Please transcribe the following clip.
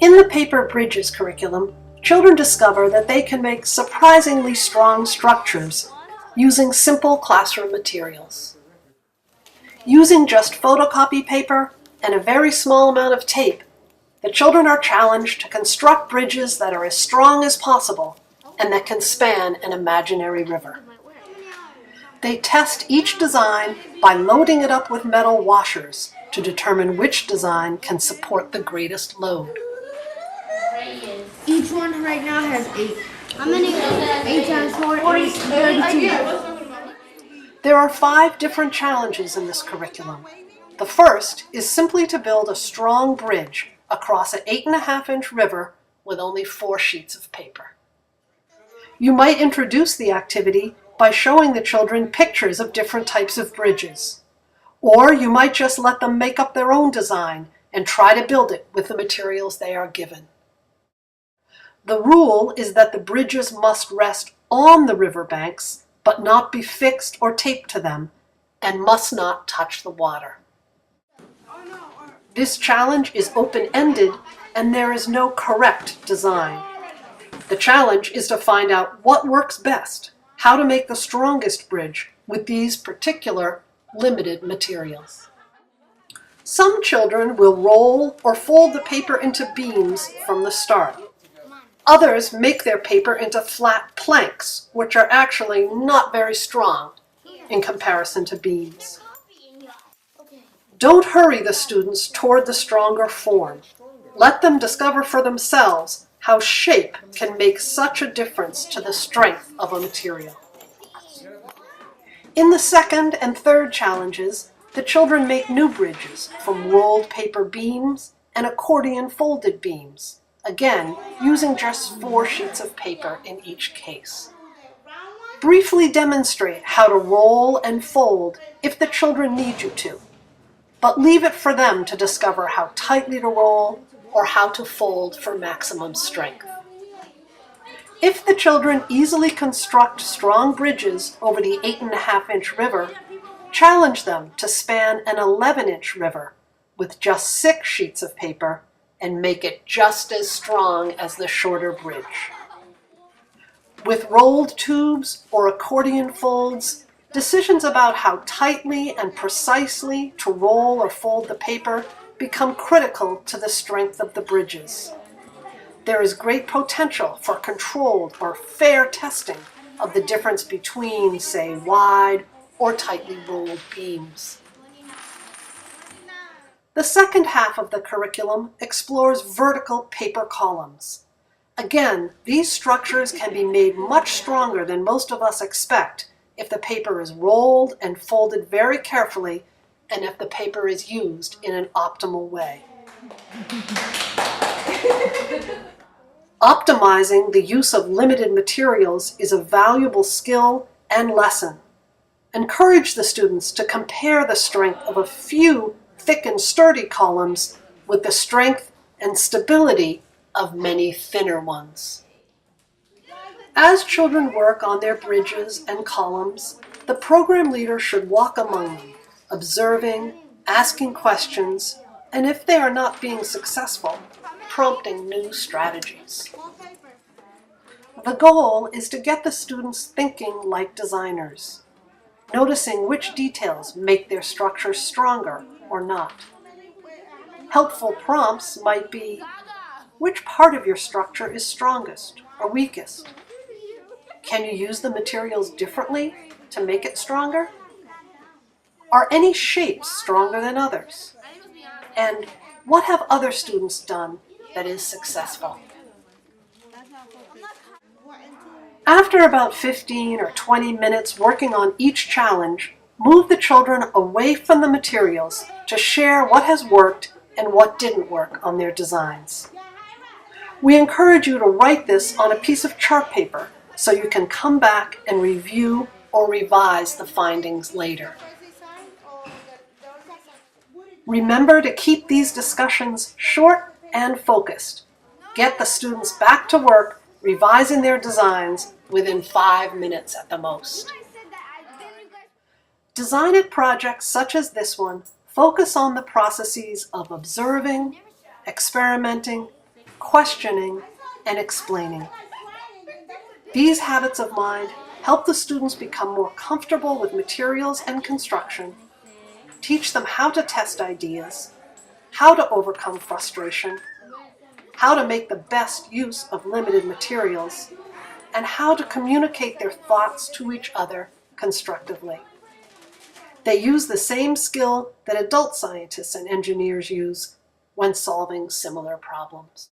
In the Paper Bridges curriculum, children discover that they can make surprisingly strong structures using simple classroom materials. Using just photocopy paper and a very small amount of tape, the children are challenged to construct bridges that are as strong as possible and that can span an imaginary river. They test each design by loading it up with metal washers to determine which design can support the greatest load. Each one right now has 8. How many? 8 times 4 is 32. There are 5 different challenges in this curriculum. The first is simply to build a strong bridge across an 8.5-inch river with only 4 sheets of paper. You might introduce the activity by showing the children pictures of different types of bridges. Or you might just let them make up their own design and try to build it with the materials they are given. The rule is that the bridges must rest on the riverbanks, but not be fixed or taped to them, and must not touch the water. This challenge is open-ended, and there is no correct design. The challenge is to find out what works best, how to make the strongest bridge with these particular limited materials. Some children will roll or fold the paper into beams from the start. Others make their paper into flat planks, which are actually not very strong in comparison to beams. Don't hurry the students toward the stronger form. Let them discover for themselves how shape can make such a difference to the strength of a material. In the second and third challenges, the children make new bridges from rolled paper beams and accordion folded beams, again using just 4 sheets of paper in each case. Briefly demonstrate how to roll and fold if the children need you to, but leave it for them to discover how tightly to roll or how to fold for maximum strength. If the children easily construct strong bridges over the 8.5-inch river, challenge them to span an 11-inch river with just 6 sheets of paper and make it just as strong as the shorter bridge. With rolled tubes or accordion folds, decisions about how tightly and precisely to roll or fold the paper become critical to the strength of the bridges. There is great potential for controlled or fair testing of the difference between, say, wide or tightly rolled beams. The second half of the curriculum explores vertical paper columns. Again, these structures can be made much stronger than most of us expect if the paper is rolled and folded very carefully and if the paper is used in an optimal way. Optimizing the use of limited materials is a valuable skill and lesson. Encourage the students to compare the strength of a few thick and sturdy columns with the strength and stability of many thinner ones. As children work on their bridges and columns, the program leader should walk among them, observing, asking questions, and if they are not being successful, prompting new strategies. The goal is to get the students thinking like designers, noticing which details make their structure stronger or not. Helpful prompts might be, which part of your structure is strongest or weakest? Can you use the materials differently to make it stronger? Are any shapes stronger than others? And what have other students done that is successful? After about 15 or 20 minutes working on each challenge, move the children away from the materials to share what has worked and what didn't work on their designs. We encourage you to write this on a piece of chart paper so you can come back and review or revise the findings later. Remember to keep these discussions short and focused. Get the students back to work revising their designs within 5 minutes at the most. Design It projects such as this one focus on the processes of observing, experimenting, questioning, and explaining. These habits of mind help the students become more comfortable with materials and construction, teach them how to test ideas, how to overcome frustration, how to make the best use of limited materials, and how to communicate their thoughts to each other constructively. They use the same skill that adult scientists and engineers use when solving similar problems.